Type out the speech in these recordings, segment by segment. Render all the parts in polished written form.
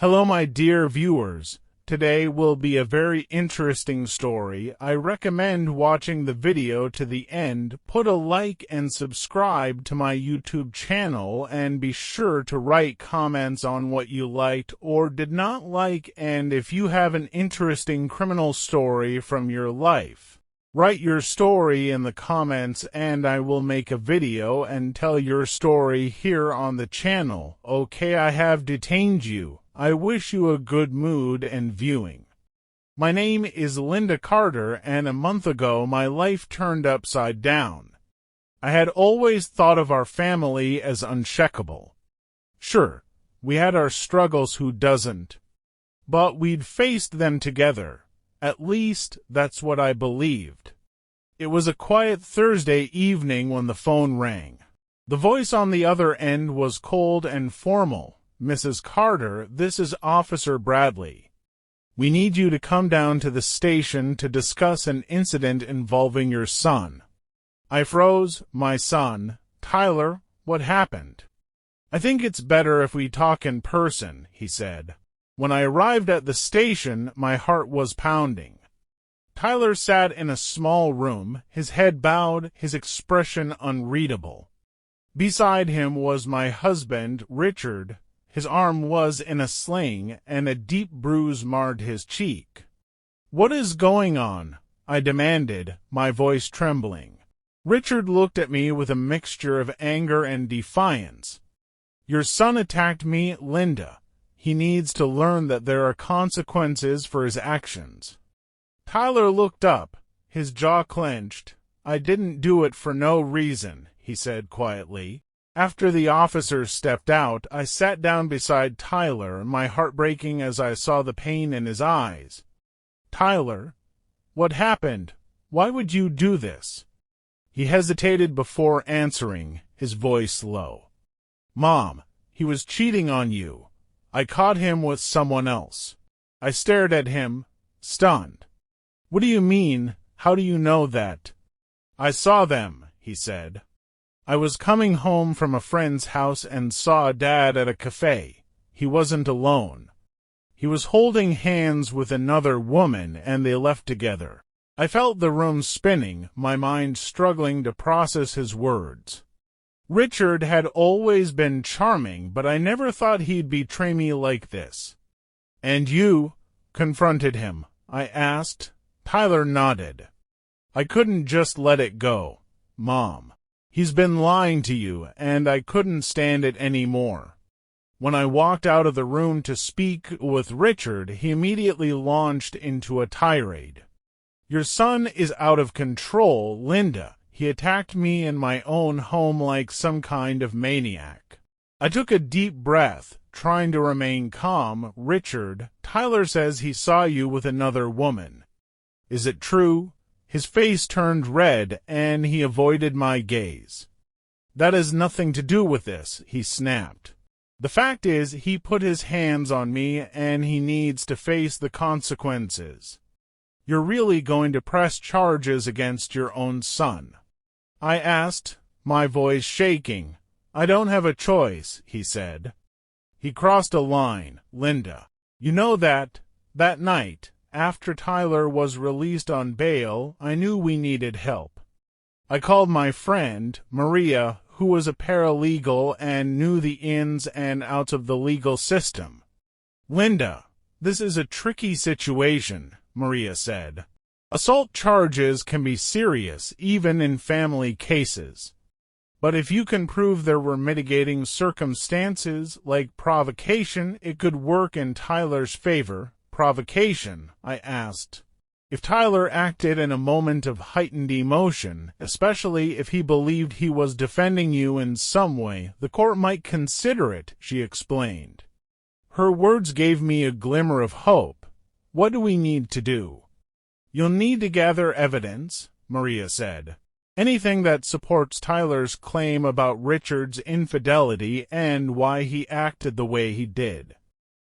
Hello, my dear viewers. Today will be a very interesting story. I recommend watching the video to the end. Put a like and subscribe to my YouTube channel, and be sure to write comments on what you liked or did not like, and if you have an interesting criminal story from your life. Write your story in the comments and I will make a video and tell your story here on the channel. Okay, I have detained you. I wish you a good mood and viewing. My name is Linda Carter, and a month ago my life turned upside down. I had always thought of our family as unshakable. Sure, we had our struggles, who doesn't? But we'd faced them together. At least, that's what I believed. It was a quiet Thursday evening when the phone rang. The voice on the other end was cold and formal. "Mrs. Carter, this is Officer Bradley. We need you to come down to the station to discuss an incident involving your son." I froze. My son? Tyler? What happened? "I think it's better if we talk in person," he said. When I arrived at the station, my heart was pounding. Tyler sat in a small room, his head bowed, his expression unreadable. Beside him was my husband, Richard. His arm was in a sling, and a deep bruise marred his cheek. "What is going on?" I demanded, my voice trembling. Richard looked at me with a mixture of anger and defiance. "Your son attacked me, Linda. He needs to learn that there are consequences for his actions." Tyler looked up, his jaw clenched. "I didn't do it for no reason," he said quietly. After the officer stepped out, I sat down beside Tyler, my heart breaking as I saw the pain in his eyes. "Tyler, what happened? Why would you do this?" He hesitated before answering, his voice low. "Mom, he was cheating on you. I caught him with someone else." I stared at him, stunned. "What do you mean? How do you know that?" "I saw them," he said. "I was coming home from a friend's house and saw Dad at a cafe. He wasn't alone. He was holding hands with another woman, and they left together." I felt the room spinning, my mind struggling to process his words. Richard had always been charming, but I never thought he'd betray me like this. "And you?" confronted him. I asked. Tyler nodded. "I couldn't just let it go, Mom. He's been lying to you, and I couldn't stand it anymore." When I walked out of the room to speak with Richard, he immediately launched into a tirade. "Your son is out of control, Linda. He attacked me in my own home like some kind of maniac." I took a deep breath, trying to remain calm. "Richard, Tyler says he saw you with another woman. Is it true?" His face turned red, and he avoided my gaze. "That has nothing to do with this," he snapped. "The fact is, he put his hands on me, and he needs to face the consequences." "You're really going to press charges against your own son?" I asked, my voice shaking. "I don't have a choice," he said. "He crossed a line, Linda. You know that night, after Tyler was released on bail, I knew we needed help. I called my friend, Maria, who was a paralegal and knew the ins and outs of the legal system." "Linda, this is a tricky situation," Maria said. "Assault charges can be serious, even in family cases. But if you can prove there were mitigating circumstances, like provocation, it could work in Tyler's favor." "Provocation?" I asked. "If Tyler acted in a moment of heightened emotion, especially if he believed he was defending you in some way, the court might consider it," she explained. Her words gave me a glimmer of hope. "What do we need to do?" "You'll need to gather evidence," Maria said. "Anything that supports Tyler's claim about Richard's infidelity and why he acted the way he did."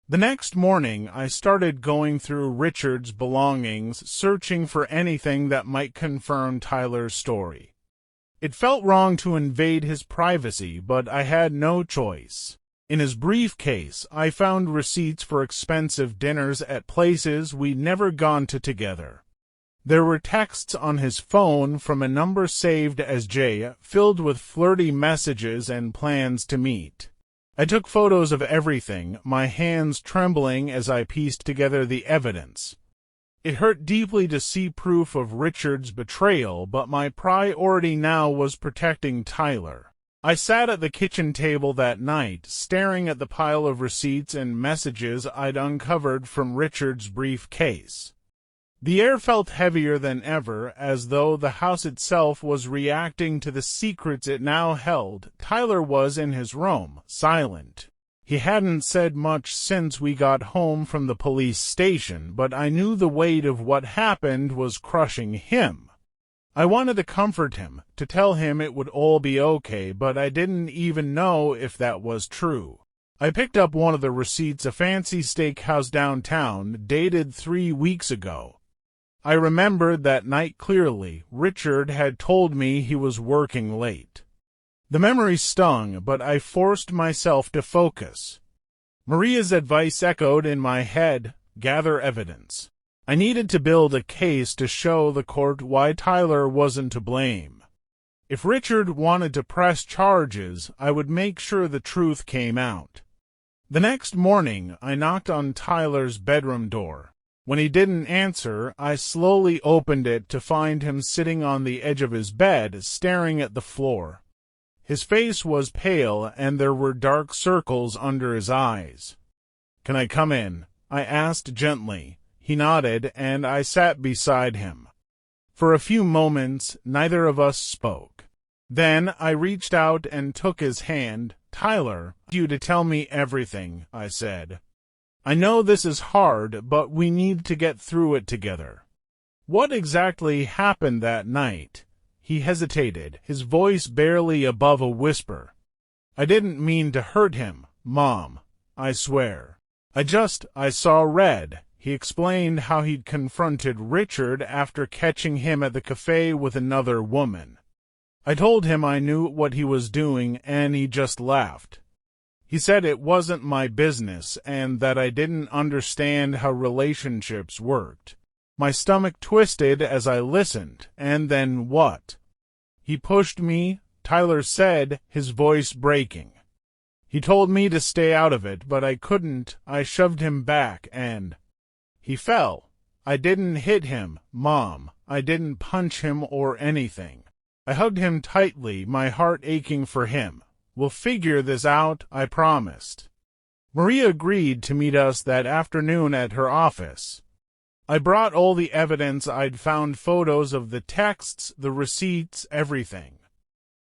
The next morning, I started going through Richard's belongings, searching for anything that might confirm Tyler's story. It felt wrong to invade his privacy, but I had no choice. In his briefcase, I found receipts for expensive dinners at places we'd never gone to together. There were texts on his phone from a number saved as J, filled with flirty messages and plans to meet. I took photos of everything, my hands trembling as I pieced together the evidence. It hurt deeply to see proof of Richard's betrayal, but my priority now was protecting Tyler. I sat at the kitchen table that night, staring at the pile of receipts and messages I'd uncovered from Richard's briefcase. The air felt heavier than ever, as though the house itself was reacting to the secrets it now held. Tyler was in his room, silent. He hadn't said much since we got home from the police station, but I knew the weight of what happened was crushing him. I wanted to comfort him, to tell him it would all be okay, but I didn't even know if that was true. I picked up one of the receipts, a fancy steakhouse downtown, dated 3 weeks ago. I remembered that night clearly. Richard had told me he was working late. The memory stung, but I forced myself to focus. Maria's advice echoed in my head: gather evidence. I needed to build a case to show the court why Tyler wasn't to blame. If Richard wanted to press charges, I would make sure the truth came out. The next morning, I knocked on Tyler's bedroom door. When he didn't answer, I slowly opened it to find him sitting on the edge of his bed, staring at the floor. His face was pale, and there were dark circles under his eyes. "Can I come in?" I asked gently. He nodded, and I sat beside him. For a few moments, neither of us spoke. Then I reached out and took his hand. "Tyler, I need you to tell me everything," I said. "I know this is hard, but we need to get through it together." "What exactly happened that night?" He hesitated, his voice barely above a whisper. "I didn't mean to hurt him, Mom. I swear. I saw red." He explained how he'd confronted Richard after catching him at the cafe with another woman. I told him I knew what he was doing, and he just laughed. He said it wasn't my business and that I didn't understand how relationships worked. My stomach twisted as I listened. "And then what?" "He pushed me," Tyler said, his voice breaking. "He told me to stay out of it, but I couldn't. I shoved him back and he fell. I didn't hit him, Mom. I didn't punch him or anything. I hugged him tightly, my heart aching for him. "We'll figure this out," I promised. Maria agreed to meet us that afternoon at her office. I brought all the evidence I'd found, photos of the texts, the receipts, everything.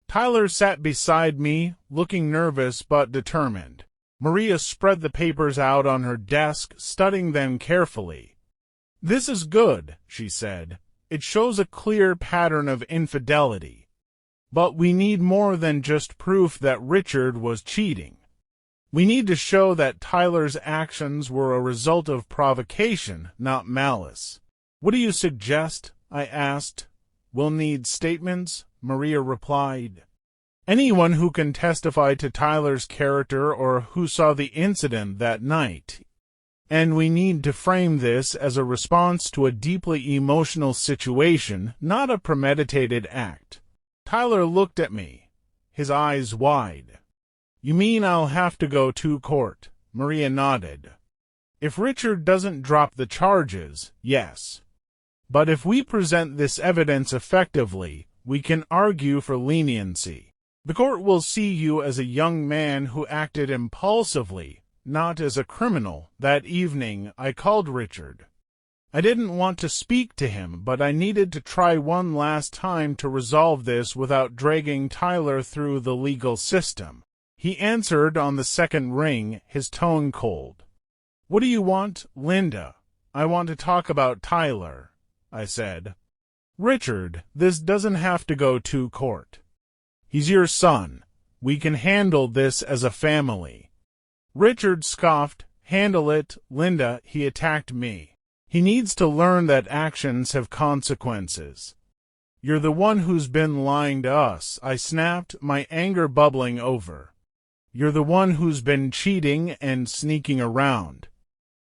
Tyler sat beside me, looking nervous but determined. Maria spread the papers out on her desk, studying them carefully. "This is good," she said. "It shows a clear pattern of infidelity. But we need more than just proof that Richard was cheating. We need to show that Tyler's actions were a result of provocation, not malice." "What do you suggest?" I asked. "We'll need statements," Maria replied. "Anyone who can testify to Tyler's character or who saw the incident that night. And we need to frame this as a response to a deeply emotional situation, not a premeditated act." Tyler looked at me, his eyes wide. "You mean I'll have to go to court?" Maria nodded. "If Richard doesn't drop the charges, yes. But if we present this evidence effectively, we can argue for leniency. The court will see you as a young man who acted impulsively, not as a criminal." That evening, I called Richard. I didn't want to speak to him, but I needed to try one last time to resolve this without dragging Tyler through the legal system. He answered on the second ring, his tone cold. "What do you want, Linda?" "I want to talk about Tyler," I said. "Richard, this doesn't have to go to court. He's your son. We can handle this as a family." Richard scoffed. "Handle it, Linda," he attacked me. "He needs to learn that actions have consequences." "You're the one who's been lying to us," I snapped, my anger bubbling over. You're the one who's been cheating and sneaking around."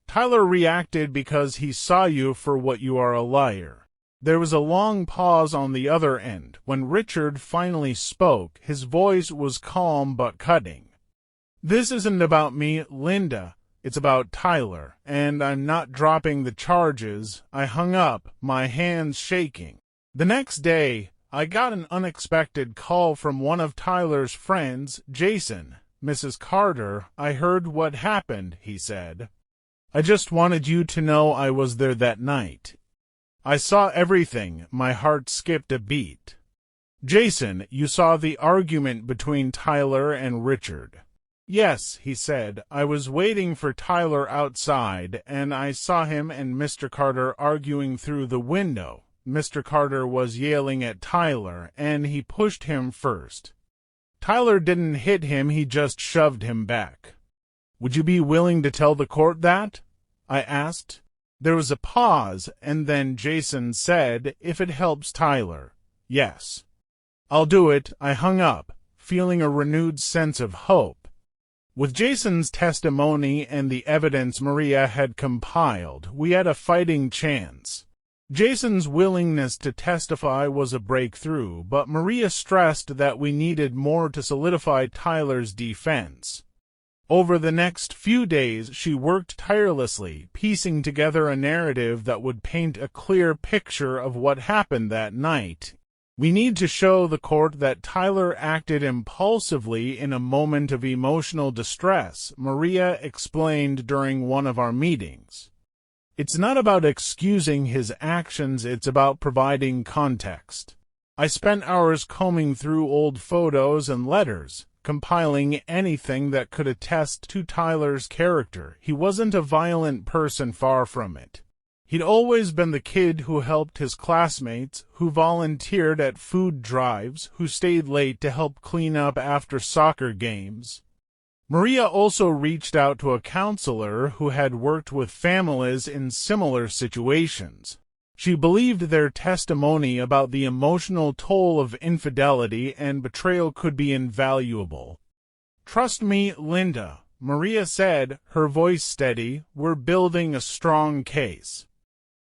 Tyler reacted because he saw you for what you are, a liar. There was a long pause on the other end. When Richard finally spoke, his voice was calm but cutting. "This isn't about me, Linda. It's about Tyler, and I'm not dropping the charges." I hung up, my hands shaking. The next day, I got an unexpected call from one of Tyler's friends, Jason. "Mrs. Carter, I heard what happened," he said. "I just wanted you to know I was there that night." I saw everything. My heart skipped a beat. "Jason, you saw the argument between Tyler and Richard." "Yes," he said. "I was waiting for Tyler outside, and I saw him and Mr. Carter arguing through the window. Mr. Carter was yelling at Tyler, and he pushed him first. Tyler didn't hit him, he just shoved him back." "Would you be willing to tell the court that?" I asked. There was a pause, and then Jason said, "If it helps Tyler." "Yes." "I'll do it." I hung up, feeling a renewed sense of hope. With Jason's testimony and the evidence Maria had compiled, we had a fighting chance. Jason's willingness to testify was a breakthrough, but Maria stressed that we needed more to solidify Tyler's defense. Over the next few days, she worked tirelessly, piecing together a narrative that would paint a clear picture of what happened that night. "We need to show the court that Tyler acted impulsively in a moment of emotional distress," Maria explained during one of our meetings. "It's not about excusing his actions, it's about providing context." I spent hours combing through old photos and letters, compiling anything that could attest to Tyler's character. He wasn't a violent person, far from it. He'd always been the kid who helped his classmates, who volunteered at food drives, who stayed late to help clean up after soccer games. Maria also reached out to a counselor who had worked with families in similar situations. She believed their testimony about the emotional toll of infidelity and betrayal could be invaluable. "Trust me, Linda," Maria said, her voice steady. "We're building a strong case.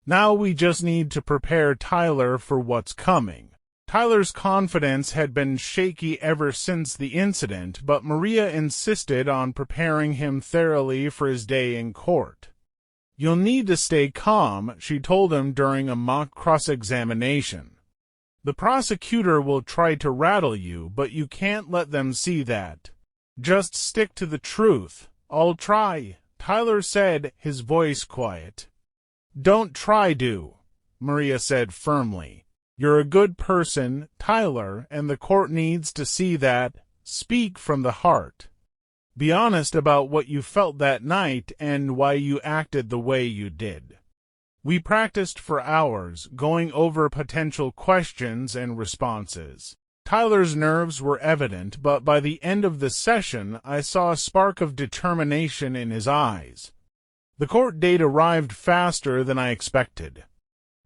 Now we just need to prepare Tyler for what's coming." Tyler's confidence had been shaky ever since the incident, but Maria insisted on preparing him thoroughly for his day in court. "You'll need to stay calm," she told him during a mock cross-examination. "The prosecutor will try to rattle you, but you can't let them see that. Just stick to the truth." "I'll try," Tyler said, his voice quiet. "Don't try to," Maria said firmly. "You're a good person, Tyler, and the court needs to see that. Speak from the heart. Be honest about what you felt that night and why you acted the way you did." We practiced for hours, going over potential questions and responses. Tyler's nerves were evident, but by the end of the session, I saw a spark of determination in his eyes. The court date arrived faster than I expected.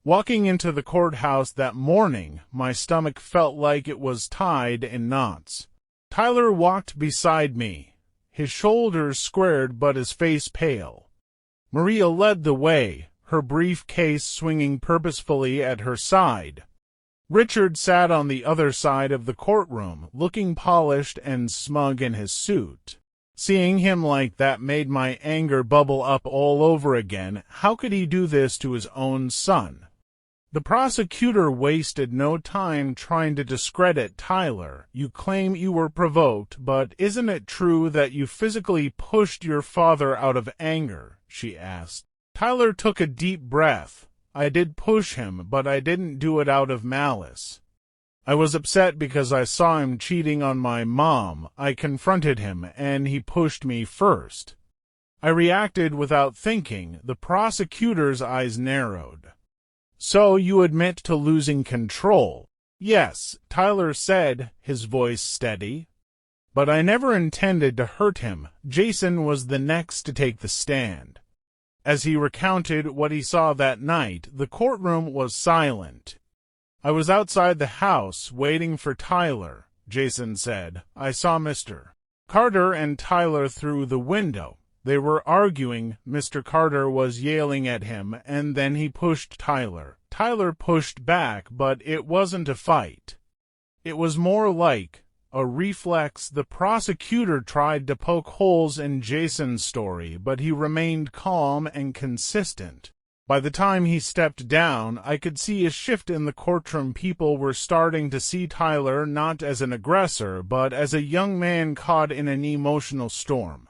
Walking into the courthouse that morning, my stomach felt like it was tied in knots. Tyler walked beside me, his shoulders squared but his face pale. Maria led the way, her briefcase swinging purposefully at her side. Richard sat on the other side of the courtroom, looking polished and smug in his suit. Seeing him like that made my anger bubble up all over again. How could he do this to his own son? The prosecutor wasted no time trying to discredit Tyler. "You claim you were provoked, but isn't it true that you physically pushed your father out of anger?" she asked. Tyler took a deep breath. "I did push him, but I didn't do it out of malice. I was upset because I saw him cheating on my mom. I confronted him, and he pushed me first." I reacted without thinking. The prosecutor's eyes narrowed. "So you admit to losing control?" "Yes," Tyler said, his voice steady. "But I never intended to hurt him." Jason was the next to take the stand. As he recounted what he saw that night, the courtroom was silent. "I was outside the house, waiting for Tyler," Jason said. "I saw Mr. Carter and Tyler through the window. They were arguing. Mr. Carter was yelling at him, and then he pushed Tyler. Tyler pushed back, but it wasn't a fight. It was more like a reflex. The prosecutor tried to poke holes in Jason's story, but he remained calm and consistent. By the time he stepped down, I could see a shift in the courtroom. People were starting to see Tyler not as an aggressor, but as a young man caught in an emotional storm.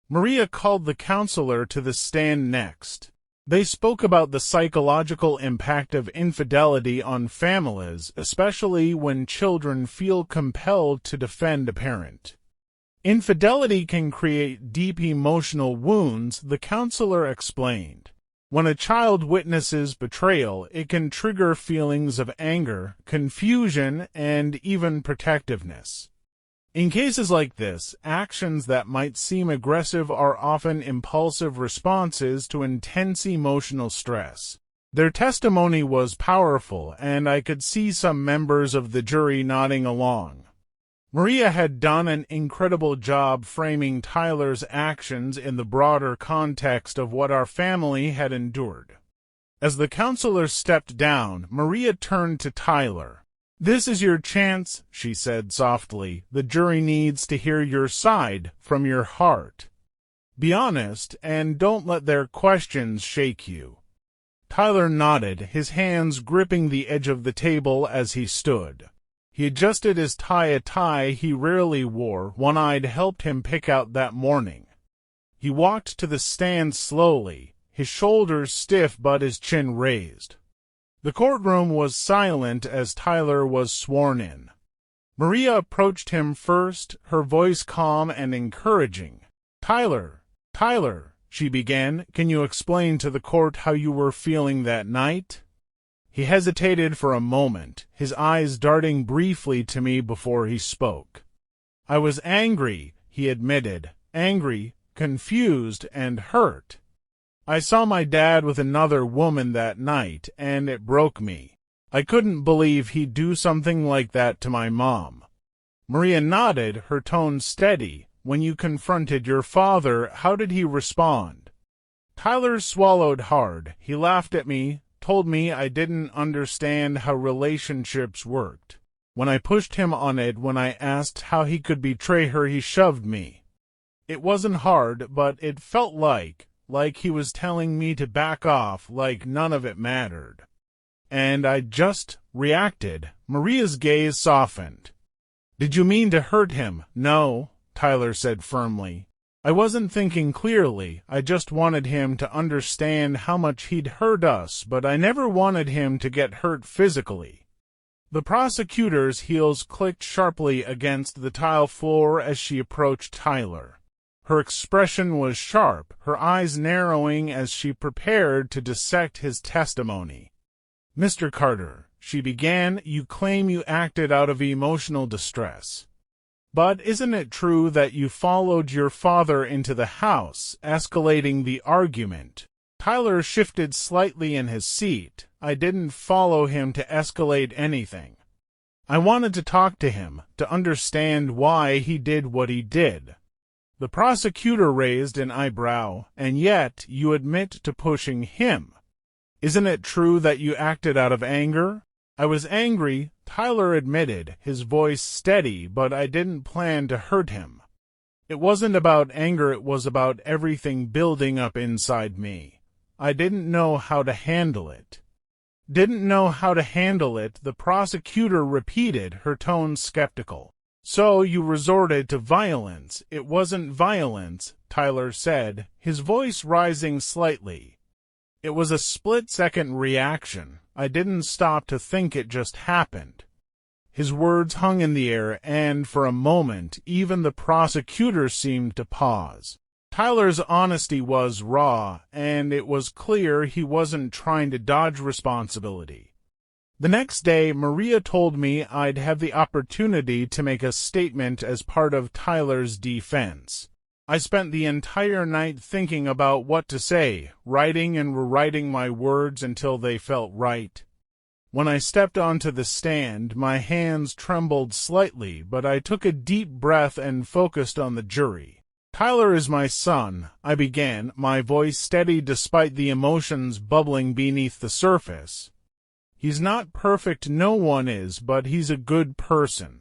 Maria called the counselor to the stand next. They spoke about the psychological impact of infidelity on families, especially when children feel compelled to defend a parent. Infidelity can create deep emotional wounds, the counselor explained. When a child witnesses betrayal, it can trigger feelings of anger, confusion, and even protectiveness. In cases like this, actions that might seem aggressive are often impulsive responses to intense emotional stress. Their testimony was powerful, and I could see some members of the jury nodding along. Maria had done an incredible job framing Tyler's actions in the broader context of what our family had endured. As the counselor stepped down, Maria turned to Tyler. "This is your chance," she said softly. "The jury needs to hear your side, from your heart. Be honest, and don't let their questions shake you." Tyler nodded, his hands gripping the edge of the table as he stood. He adjusted his tie, a tie he rarely wore. One I'd helped him pick out that morning. He walked to the stand slowly, his shoulders stiff but his chin raised. The courtroom was silent as Tyler was sworn in. Maria approached him first, her voice calm and encouraging. Tyler, she began, "can you explain to the court how you were feeling that night?" He hesitated for a moment, his eyes darting briefly to me before he spoke. "I was angry," he admitted, "angry, confused, and hurt. I saw my dad with another woman that night, and it broke me. I couldn't believe he'd do something like that to my mom." Maria nodded, her tone steady. "When you confronted your father, how did he respond?" Tyler swallowed hard. He laughed at me, told me I didn't understand how relationships worked. When I pushed him on it, when I asked how he could betray her, he shoved me. It wasn't hard, but it felt like he was telling me to back off, like none of it mattered. And I just reacted. Maria's gaze softened. "Did you mean to hurt him?" "No," Tyler said firmly. "I wasn't thinking clearly. I just wanted him to understand how much he'd hurt us, but I never wanted him to get hurt physically." The prosecutor's heels clicked sharply against the tile floor as she approached Tyler. Her expression was sharp, her eyes narrowing as she prepared to dissect his testimony. "Mr. Carter," she began, "you claim you acted out of emotional distress. But isn't it true that you followed your father into the house, escalating the argument?" Tyler shifted slightly in his seat. "I didn't follow him to escalate anything. I wanted to talk to him, to understand why he did what he did." The prosecutor raised an eyebrow. "And yet you admit to pushing him. Isn't it true that you acted out of anger?" "I was angry," Tyler admitted, his voice steady, "but I didn't plan to hurt him. It wasn't about anger, it was about everything building up inside me. I didn't know how to handle it." "Didn't know how to handle it," the prosecutor repeated, her tone skeptical. "So you resorted to violence." "It wasn't violence," Tyler said, his voice rising slightly. "It was a split-second reaction. I didn't stop to think, it just happened." His words hung in the air, and for a moment, even the prosecutor seemed to pause. Tyler's honesty was raw, and it was clear he wasn't trying to dodge responsibility. The next day, Maria told me I'd have the opportunity to make a statement as part of Tyler's defense. I spent the entire night thinking about what to say, writing and rewriting my words until they felt right. When I stepped onto the stand, my hands trembled slightly, but I took a deep breath and focused on the jury. "Tyler is my son," I began, my voice steady despite the emotions bubbling beneath the surface. "He's not perfect, no one is, but he's a good person.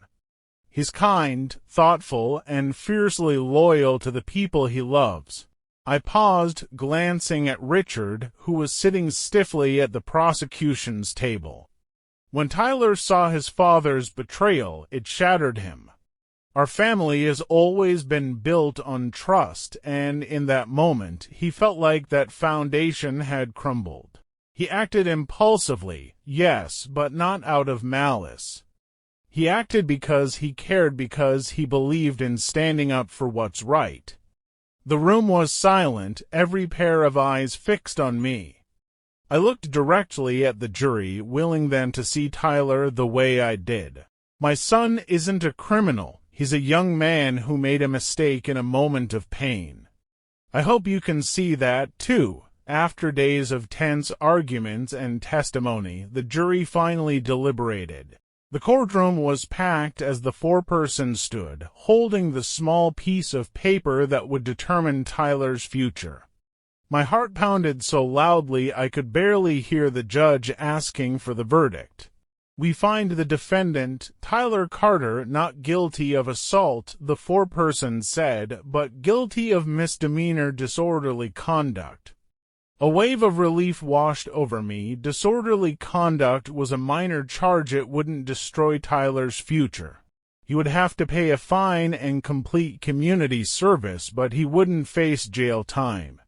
He's kind, thoughtful, and fiercely loyal to the people he loves." I paused, glancing at Richard, who was sitting stiffly at the prosecution's table. When Tyler saw his father's betrayal, it shattered him. Our family has always been built on trust, and in that moment, he felt like that foundation had crumbled. He acted impulsively, yes, but not out of malice. He acted because he cared, because he believed in standing up for what's right. The room was silent, every pair of eyes fixed on me. I looked directly at the jury, willing them to see Tyler the way I did. My son isn't a criminal. He's a young man who made a mistake in a moment of pain. I hope you can see that, too. After days of tense arguments and testimony, the jury finally deliberated. The courtroom was packed as the foreperson stood, holding the small piece of paper that would determine Tyler's future. My heart pounded so loudly I could barely hear the judge asking for the verdict. "We find the defendant, Tyler Carter, not guilty of assault," the foreperson said, "but guilty of misdemeanor disorderly conduct." A wave of relief washed over me. Disorderly conduct was a minor charge. It wouldn't destroy Tyler's future. He would have to pay a fine and complete community service, but he wouldn't face jail time.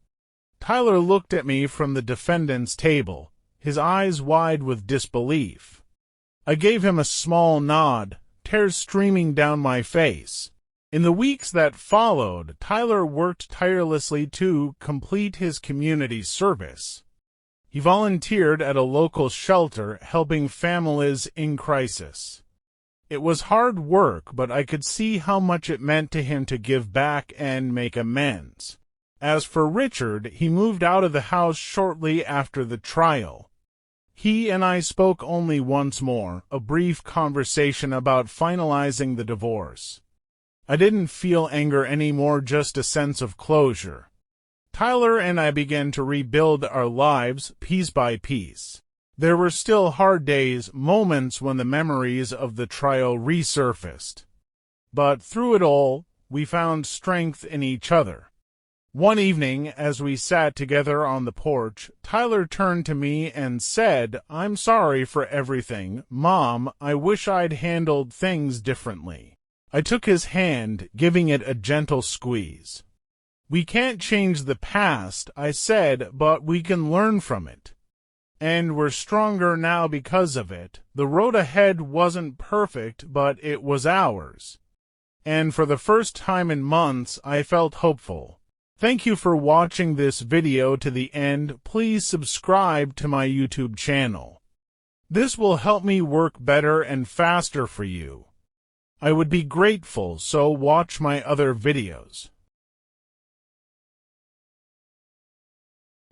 Tyler looked at me from the defendant's table, his eyes wide with disbelief. I gave him a small nod, tears streaming down my face. In the weeks that followed, Tyler worked tirelessly to complete his community service. He volunteered at a local shelter, helping families in crisis. It was hard work, but I could see how much it meant to him to give back and make amends. As for Richard, he moved out of the house shortly after the trial. He and I spoke only once more, a brief conversation about finalizing the divorce. I didn't feel anger anymore, just a sense of closure. Tyler and I began to rebuild our lives piece by piece. There were still hard days, moments when the memories of the trial resurfaced. But through it all, we found strength in each other. One evening, as we sat together on the porch, Tyler turned to me and said, "I'm sorry for everything. Mom, I wish I'd handled things differently." I took his hand, giving it a gentle squeeze. "We can't change the past," I said, "but we can learn from it. And we're stronger now because of it. The road ahead wasn't perfect, but it was ours." And for the first time in months, I felt hopeful. Thank you for watching this video to the end. Please subscribe to my YouTube channel. This will help me work better and faster for you. I would be grateful, so watch my other videos.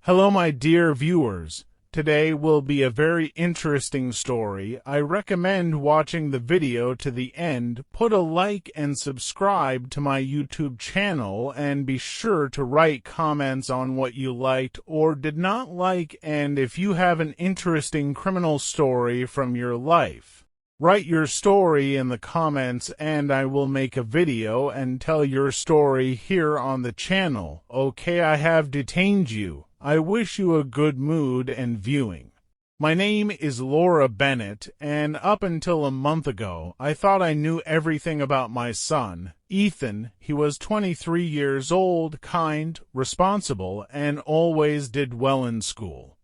Hello, my dear viewers. Today will be a very interesting story. I recommend watching the video to the end. Put a like and subscribe to my YouTube channel, and be sure to write comments on what you liked or did not like, and if you have an interesting criminal story from your life. Write your story in the comments and I will make a video and tell your story here on the channel. Okay, I have detained you. I wish you a good mood and viewing. My name is Laura Bennett, and up until a month ago, I thought I knew everything about my son, Ethan. He was 23 years old, kind, responsible, and always did well in school.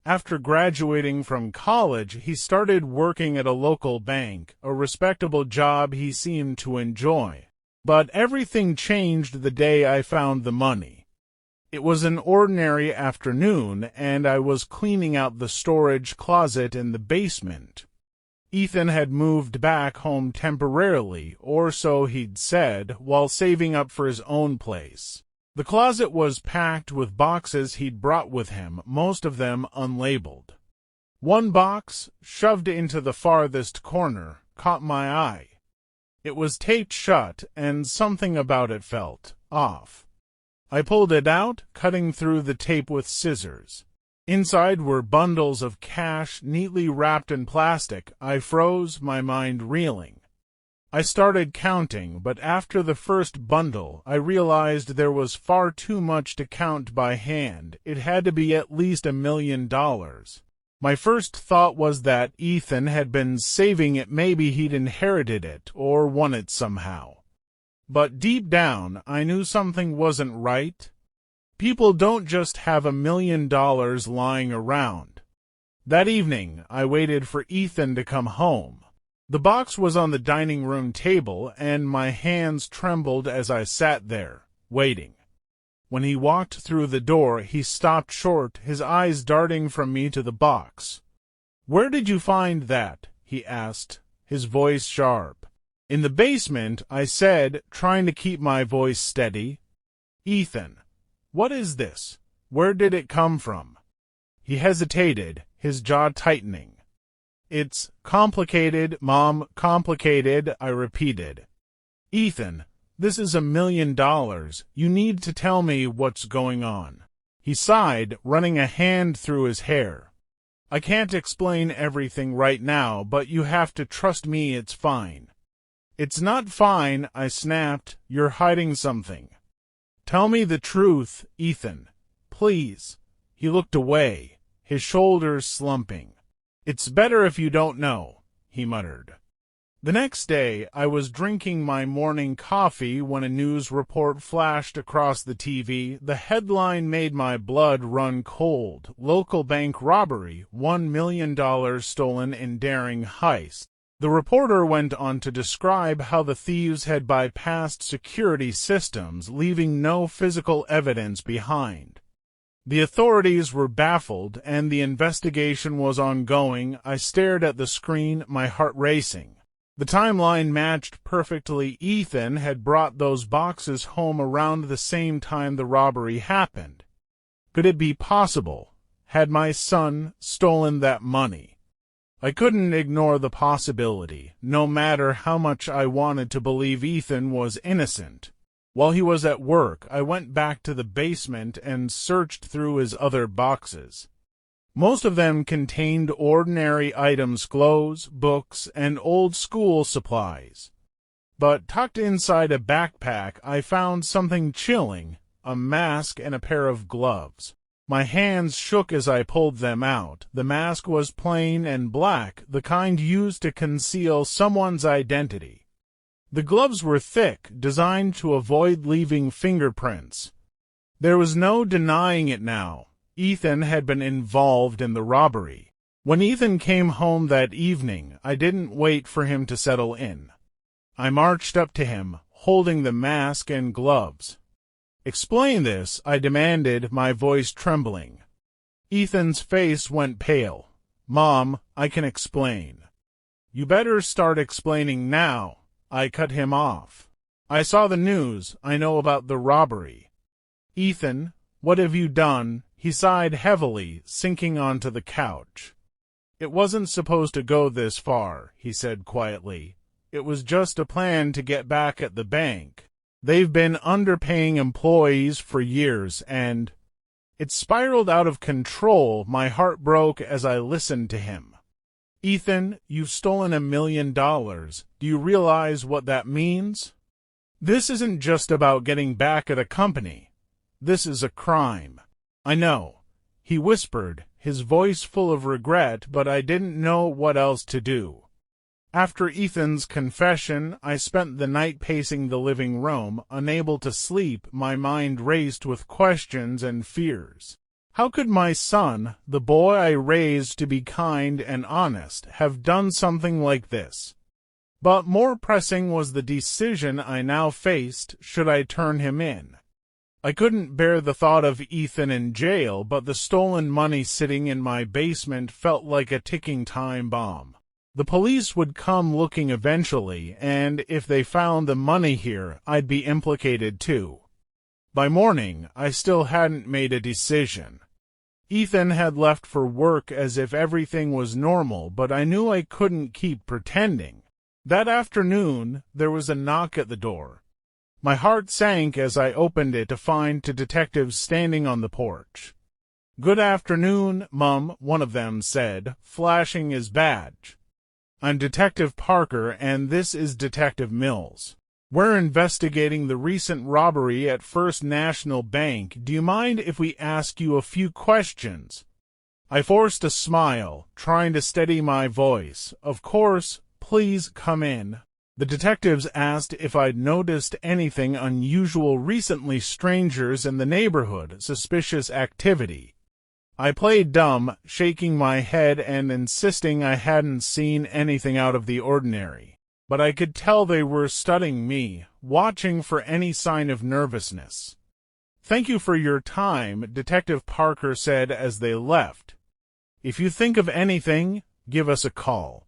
After graduating from college, he started working at a local bank, a respectable job he seemed to enjoy. But everything changed the day I found the money. It was an ordinary afternoon, and I was cleaning out the storage closet in the basement. Ethan had moved back home temporarily, or so he'd said, while saving up for his own place. The closet was packed with boxes he'd brought with him, most of them unlabeled. One box, shoved into the farthest corner, caught my eye. It was taped shut, and something about it felt off. I pulled it out, cutting through the tape with scissors. Inside were bundles of cash neatly wrapped in plastic. I froze, my mind reeling. I started counting, but after the first bundle, I realized there was far too much to count by hand. It had to be at least $1 million. My first thought was that Ethan had been saving it. Maybe he'd inherited it or won it somehow. But deep down, I knew something wasn't right. People don't just have $1 million lying around. That evening, I waited for Ethan to come home. The box was on the dining room table, and my hands trembled as I sat there, waiting. When he walked through the door, he stopped short, his eyes darting from me to the box. "Where did you find that?" he asked, his voice sharp. "In the basement," I said, trying to keep my voice steady. "Ethan, what is this? Where did it come from?" He hesitated, his jaw tightening. "It's complicated, Mom, complicated," I repeated. "Ethan, this is $1 million. You need to tell me what's going on." He sighed, running a hand through his hair. "I can't explain everything right now, but you have to trust me. It's fine." "It's not fine," I snapped. "You're hiding something. Tell me the truth, Ethan. Please." He looked away, his shoulders slumping. "It's better if you don't know," he muttered. The next day, I was drinking my morning coffee when a news report flashed across the TV. The headline made my blood run cold. "Local bank robbery, $1 million stolen in daring heist." The reporter went on to describe how the thieves had bypassed security systems, leaving no physical evidence behind. The authorities were baffled, and the investigation was ongoing. I stared at the screen, my heart racing. The timeline matched perfectly. Ethan had brought those boxes home around the same time the robbery happened. Could it be possible? Had my son stolen that money? I couldn't ignore the possibility, no matter how much I wanted to believe Ethan was innocent. While he was at work, I went back to the basement and searched through his other boxes. Most of them contained ordinary items, clothes, books, and old school supplies. But tucked inside a backpack, I found something chilling, a mask and a pair of gloves. My hands shook as I pulled them out. The mask was plain and black, the kind used to conceal someone's identity. The gloves were thick, designed to avoid leaving fingerprints. There was no denying it now. Ethan had been involved in the robbery. When Ethan came home that evening, I didn't wait for him to settle in. I marched up to him, holding the mask and gloves. "Explain this," I demanded, my voice trembling. Ethan's face went pale. "Mom, I can explain." "You better start explaining now." I cut him off. "I saw the news. I know about the robbery." "Ethan, what have you done?" He sighed heavily, sinking onto the couch. "It wasn't supposed to go this far," he said quietly. "It was just a plan to get back at the bank. They've been underpaying employees for years, and—" It spiraled out of control. My heart broke as I listened to him. "Ethan, you've stolen $1 million. Do you realize what that means? This isn't just about getting back at a company. This is a crime." "I know," he whispered, his voice full of regret, but I didn't know what else to do. After Ethan's confession, I spent the night pacing the living room, unable to sleep. My mind raced with questions and fears. How could my son, the boy I raised to be kind and honest, have done something like this? But more pressing was the decision I now faced. Should I turn him in? I couldn't bear the thought of Ethan in jail, but the stolen money sitting in my basement felt like a ticking time bomb. The police would come looking eventually, and if they found the money here, I'd be implicated too. By morning, I still hadn't made a decision. Ethan had left for work as if everything was normal, but I knew I couldn't keep pretending. That afternoon, there was a knock at the door. My heart sank as I opened it to find two detectives standing on the porch. "Good afternoon, Mum," one of them said, flashing his badge. "I'm Detective Parker, and this is Detective Mills. We're investigating the recent robbery at First National Bank. Do you mind if we ask you a few questions?" I forced a smile, trying to steady my voice. "Of course, please come in." The detectives asked if I'd noticed anything unusual recently, strangers in the neighborhood, suspicious activity. I played dumb, shaking my head and insisting I hadn't seen anything out of the ordinary. But I could tell they were studying me, watching for any sign of nervousness. "Thank you for your time," Detective Parker said as they left. "If you think of anything, give us a call."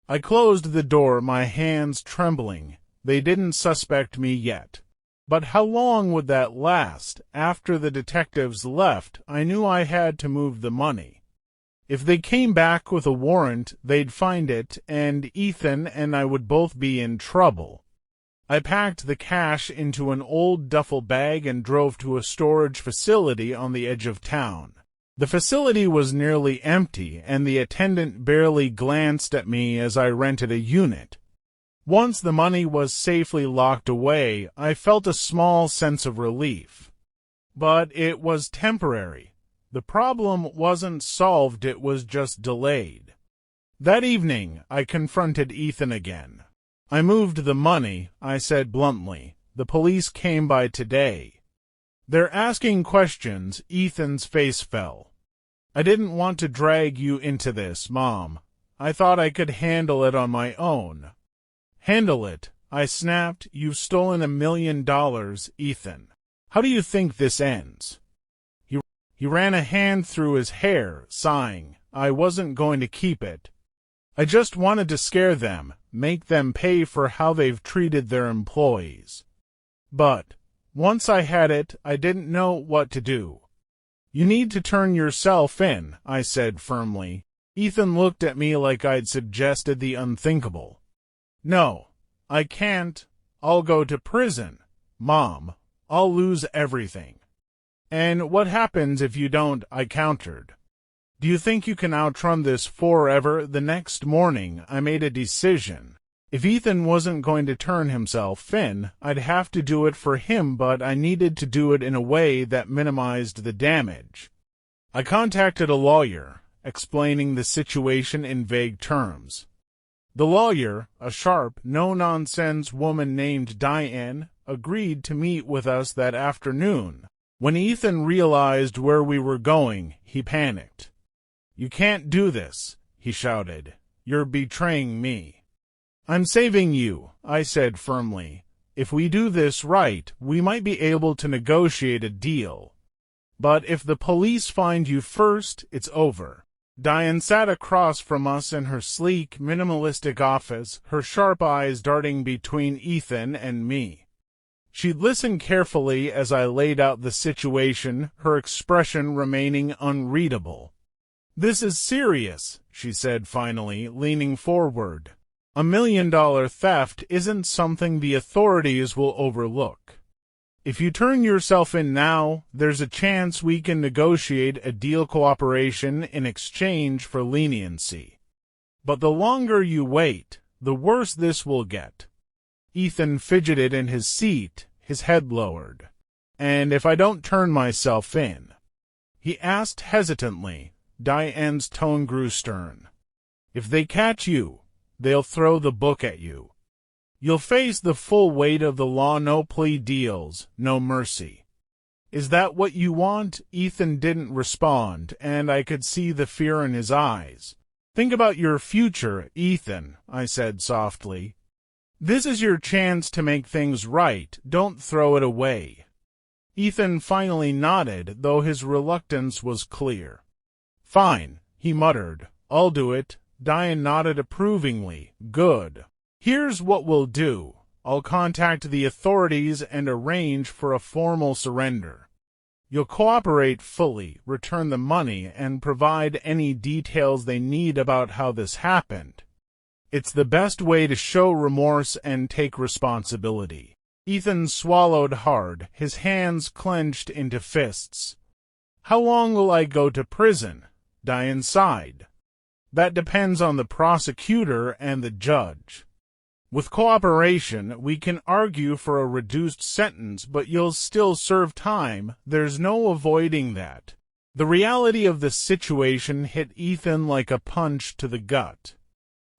I closed the door, my hands trembling. They didn't suspect me yet. But how long would that last? After the detectives left, I knew I had to move the money. If they came back with a warrant, they'd find it, and Ethan and I would both be in trouble. I packed the cash into an old duffel bag and drove to a storage facility on the edge of town. The facility was nearly empty, and the attendant barely glanced at me as I rented a unit. Once the money was safely locked away, I felt a small sense of relief. But it was temporary. The problem wasn't solved, it was just delayed. That evening, I confronted Ethan again. "I moved the money," I said bluntly. "The police came by today." "They're asking questions." Ethan's face fell. "I didn't want to drag you into this, Mom. I thought I could handle it on my own." "Handle it?" I snapped. "You've stolen $1 million, Ethan. How do you think this ends?" He ran a hand through his hair, sighing. "I wasn't going to keep it. I just wanted to scare them, make them pay for how they've treated their employees. But once I had it, I didn't know what to do." "You need to turn yourself in," I said firmly. Ethan looked at me like I'd suggested the unthinkable. "No, I can't. I'll go to prison. Mom, I'll lose everything." "And what happens if you don't?" I countered. "Do you think you can outrun this forever?" The next morning, I made a decision. If Ethan wasn't going to turn himself in, I'd have to do it for him, but I needed to do it in a way that minimized the damage. I contacted a lawyer, explaining the situation in vague terms. The lawyer, a sharp, no-nonsense woman named Diane, agreed to meet with us that afternoon. When Ethan realized where we were going, he panicked. "You can't do this," he shouted. "You're betraying me." "I'm saving you," I said firmly. "If we do this right, we might be able to negotiate a deal. But if the police find you first, it's over." Diane sat across from us in her sleek, minimalistic office, her sharp eyes darting between Ethan and me. She'd listened carefully as I laid out the situation, her expression remaining unreadable. "This is serious," she said finally, leaning forward. "$1 million theft isn't something the authorities will overlook. If you turn yourself in now, there's a chance we can negotiate a deal cooperation in exchange for leniency. But the longer you wait, the worse this will get." Ethan fidgeted in his seat, his head lowered. "And if I don't turn myself in?" he asked hesitantly. Diane's tone grew stern. "If they catch you, they'll throw the book at you. You'll face the full weight of the law, no plea deals, no mercy." "Is that what you want?" Ethan didn't respond, and I could see the fear in his eyes. "Think about your future, Ethan," I said softly. "This is your chance to make things right. Don't throw it away." Ethan finally nodded, though his reluctance was clear. "Fine," he muttered. "I'll do it." Diane nodded approvingly. "Good. Here's what we'll do. I'll contact the authorities and arrange for a formal surrender. You'll cooperate fully, return the money, and provide any details they need about how this happened. It's the best way to show remorse and take responsibility." Ethan swallowed hard, his hands clenched into fists. "How long will I go to prison?" Diane sighed. "That depends on the prosecutor and the judge. With cooperation, we can argue for a reduced sentence, but you'll still serve time. There's no avoiding that." The reality of the situation hit Ethan like a punch to the gut.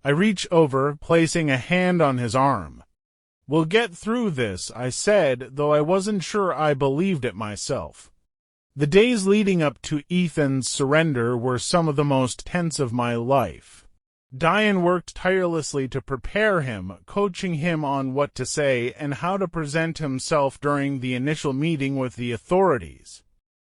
I reached over, placing a hand on his arm. "We'll get through this," I said, though I wasn't sure I believed it myself. The days leading up to Ethan's surrender were some of the most tense of my life. Diane worked tirelessly to prepare him, coaching him on what to say and how to present himself during the initial meeting with the authorities.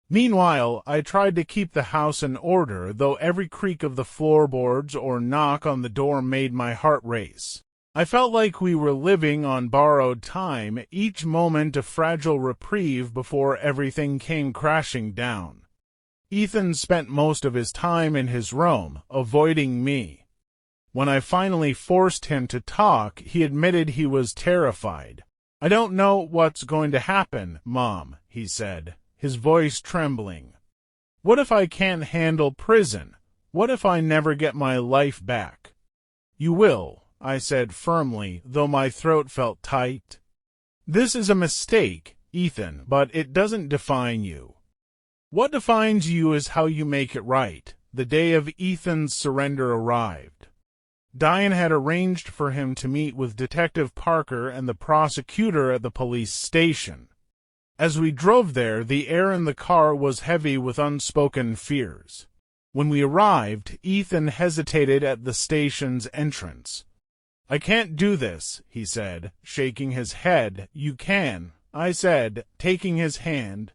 Meanwhile, I tried to keep the house in order, though every creak of the floorboards or knock on the door made my heart race. I felt like we were living on borrowed time, each moment a fragile reprieve before everything came crashing down. Ethan spent most of his time in his room, avoiding me. When I finally forced him to talk, he admitted he was terrified. "I don't know what's going to happen, Mom," he said, his voice trembling. "What if I can't handle prison? What if I never get my life back?" "You will," I said firmly, though my throat felt tight. "This is a mistake, Ethan, but it doesn't define you. What defines you is how you make it right." The day of Ethan's surrender arrived. Diane had arranged for him to meet with Detective Parker and the prosecutor at the police station. As we drove there, the air in the car was heavy with unspoken fears. When we arrived, Ethan hesitated at the station's entrance. "I can't do this," he said, shaking his head. "You can," I said, taking his hand.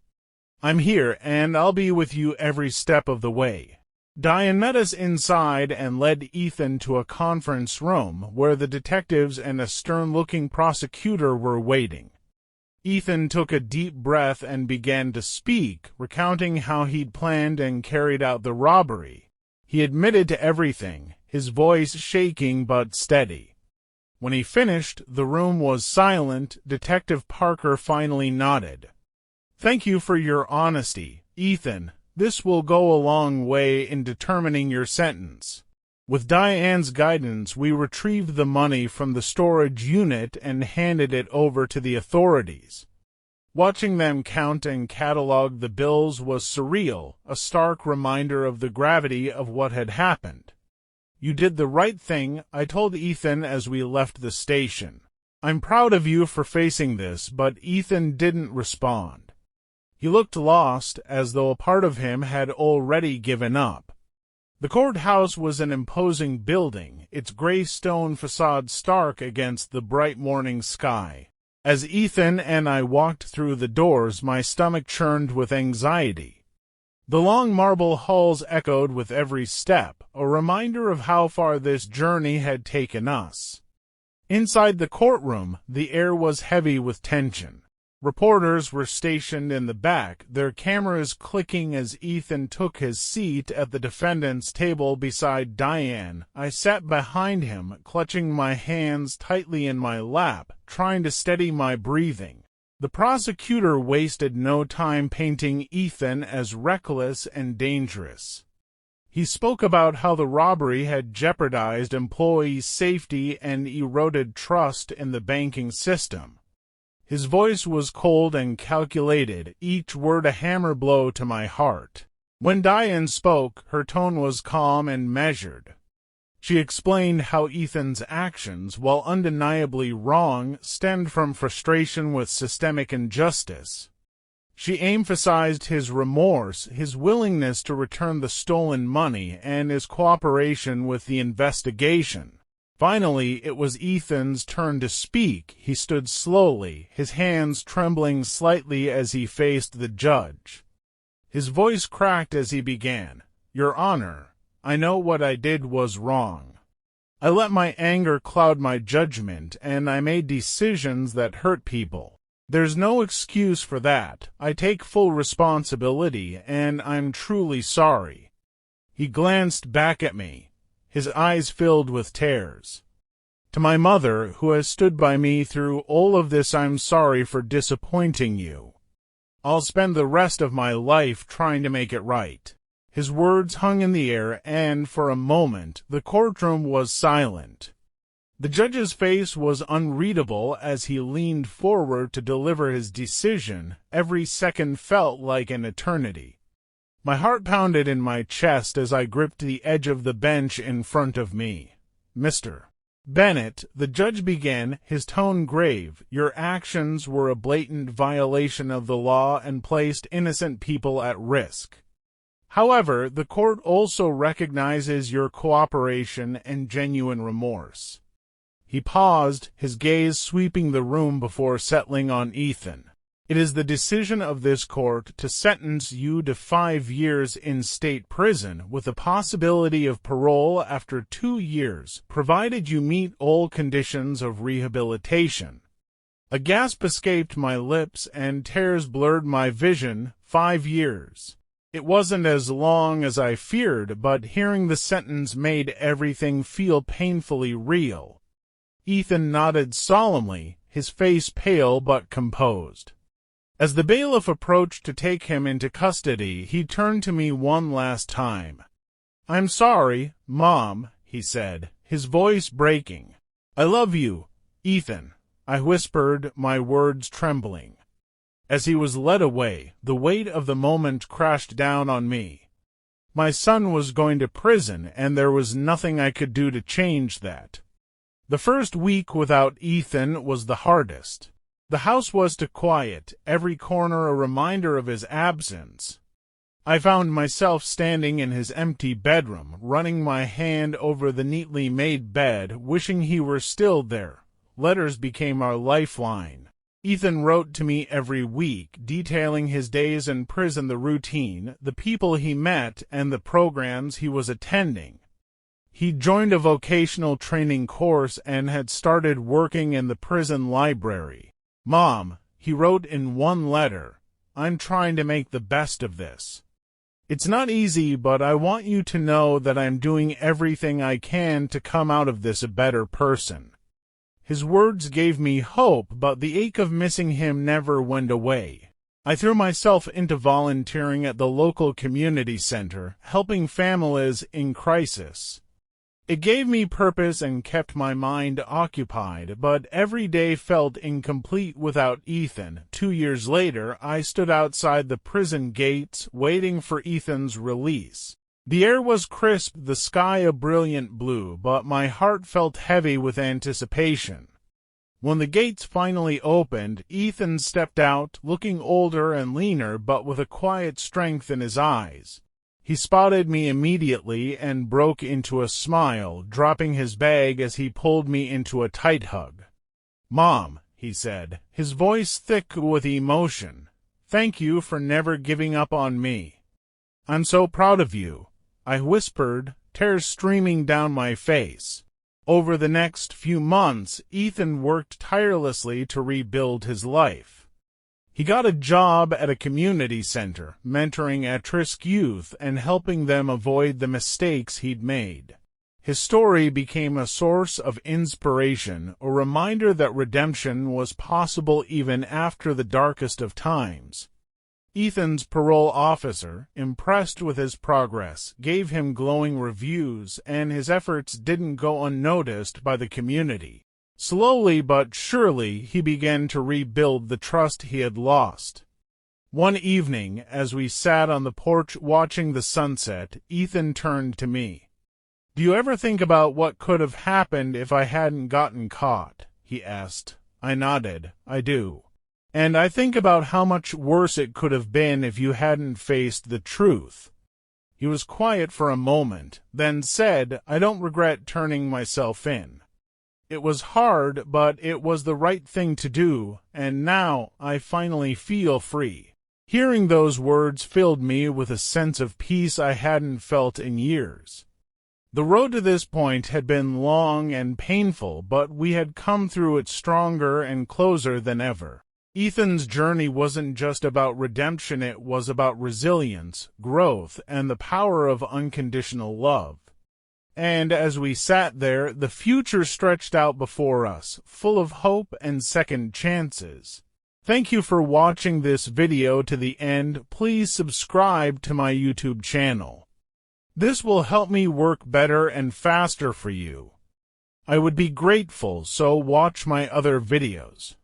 "I'm here, and I'll be with you every step of the way." Diane met us inside and led Ethan to a conference room where the detectives and a stern-looking prosecutor were waiting. Ethan took a deep breath and began to speak, recounting how he'd planned and carried out the robbery. He admitted to everything, his voice shaking but steady. When he finished, the room was silent. Detective Parker finally nodded. "Thank you for your honesty, Ethan. This will go a long way in determining your sentence." With Diane's guidance, we retrieved the money from the storage unit and handed it over to the authorities. Watching them count and catalog the bills was surreal, a stark reminder of the gravity of what had happened. "You did the right thing," I told Ethan as we left the station. "I'm proud of you for facing this," but Ethan didn't respond. He looked lost, as though a part of him had already given up. The courthouse was an imposing building, its gray stone facade stark against the bright morning sky. As Ethan and I walked through the doors, my stomach churned with anxiety. The long marble halls echoed with every step, a reminder of how far this journey had taken us. Inside the courtroom, the air was heavy with tension. Reporters were stationed in the back, their cameras clicking as Ethan took his seat at the defendant's table beside Diane. I sat behind him, clutching my hands tightly in my lap, trying to steady my breathing. The prosecutor wasted no time painting Ethan as reckless and dangerous. He spoke about how the robbery had jeopardized employees' safety and eroded trust in the banking system. His voice was cold and calculated, each word a hammer blow to my heart. When Diane spoke, her tone was calm and measured. She explained how Ethan's actions, while undeniably wrong, stemmed from frustration with systemic injustice. She emphasized his remorse, his willingness to return the stolen money, and his cooperation with the investigation. Finally, it was Ethan's turn to speak. He stood slowly, his hands trembling slightly as he faced the judge. His voice cracked as he began. "Your Honor, I know what I did was wrong. I let my anger cloud my judgment, and I made decisions that hurt people. There's no excuse for that. I take full responsibility, and I'm truly sorry." He glanced back at me, his eyes filled with tears. "To my mother, who has stood by me through all of this, I'm sorry for disappointing you. I'll spend the rest of my life trying to make it right." His words hung in the air, and for a moment the courtroom was silent. The judge's face was unreadable as he leaned forward to deliver his decision. Every second felt like an eternity. My heart pounded in my chest as I gripped the edge of the bench in front of me. "Mr. Bennett," the judge began, his tone grave, "your actions were a blatant violation of the law and placed innocent people at risk. However, the court also recognizes your cooperation and genuine remorse." He paused, his gaze sweeping the room before settling on Ethan. "It is the decision of this court to sentence you to 5 years in state prison with the possibility of parole after 2 years, provided you meet all conditions of rehabilitation." A gasp escaped my lips and tears blurred my vision. 5 years. It wasn't as long as I feared, but hearing the sentence made everything feel painfully real. Ethan nodded solemnly, his face pale but composed. As the bailiff approached to take him into custody, he turned to me one last time. "I'm sorry, Mom," he said, his voice breaking. "I love you, Ethan," I whispered, my words trembling. As he was led away, the weight of the moment crashed down on me. My son was going to prison, and there was nothing I could do to change that. The first week without Ethan was the hardest. The house was too quiet, every corner a reminder of his absence. I found myself standing in his empty bedroom, running my hand over the neatly made bed, wishing he were still there. Letters became our lifeline. Ethan wrote to me every week, detailing his days in prison, the routine, the people he met, and the programs he was attending. He joined a vocational training course and had started working in the prison library. "Mom," he wrote in one letter, "I'm trying to make the best of this. It's not easy, but I want you to know that I'm doing everything I can to come out of this a better person." His words gave me hope, but the ache of missing him never went away. I threw myself into volunteering at the local community center, helping families in crisis. It gave me purpose and kept my mind occupied, but every day felt incomplete without Ethan. 2 years later, I stood outside the prison gates, waiting for Ethan's release. The air was crisp, the sky a brilliant blue, but my heart felt heavy with anticipation. When the gates finally opened, Ethan stepped out, looking older and leaner, but with a quiet strength in his eyes. He spotted me immediately and broke into a smile, dropping his bag as he pulled me into a tight hug. "Mom," he said, his voice thick with emotion, "thank you for never giving up on me. I'm so proud of you," I whispered, tears streaming down my face. Over the next few months, Ethan worked tirelessly to rebuild his life. He got a job at a community center, mentoring at-risk youth and helping them avoid the mistakes he'd made. His story became a source of inspiration, a reminder that redemption was possible even after the darkest of times. Ethan's parole officer, impressed with his progress, gave him glowing reviews, and his efforts didn't go unnoticed by the community. Slowly but surely, he began to rebuild the trust he had lost. One evening, as we sat on the porch watching the sunset, Ethan turned to me. "Do you ever think about what could have happened if I hadn't gotten caught?" he asked. I nodded. "I do. And I think about how much worse it could have been if you hadn't faced the truth." He was quiet for a moment, then said, "I don't regret turning myself in. It was hard, but it was the right thing to do, and now I finally feel free." Hearing those words filled me with a sense of peace I hadn't felt in years. The road to this point had been long and painful, but we had come through it stronger and closer than ever. Ethan's journey wasn't just about redemption, it was about resilience, growth, and the power of unconditional love. And as we sat there, the future stretched out before us, full of hope and second chances. Thank you for watching this video to the end. Please subscribe to my YouTube channel. This will help me work better and faster for you. I would be grateful, so watch my other videos.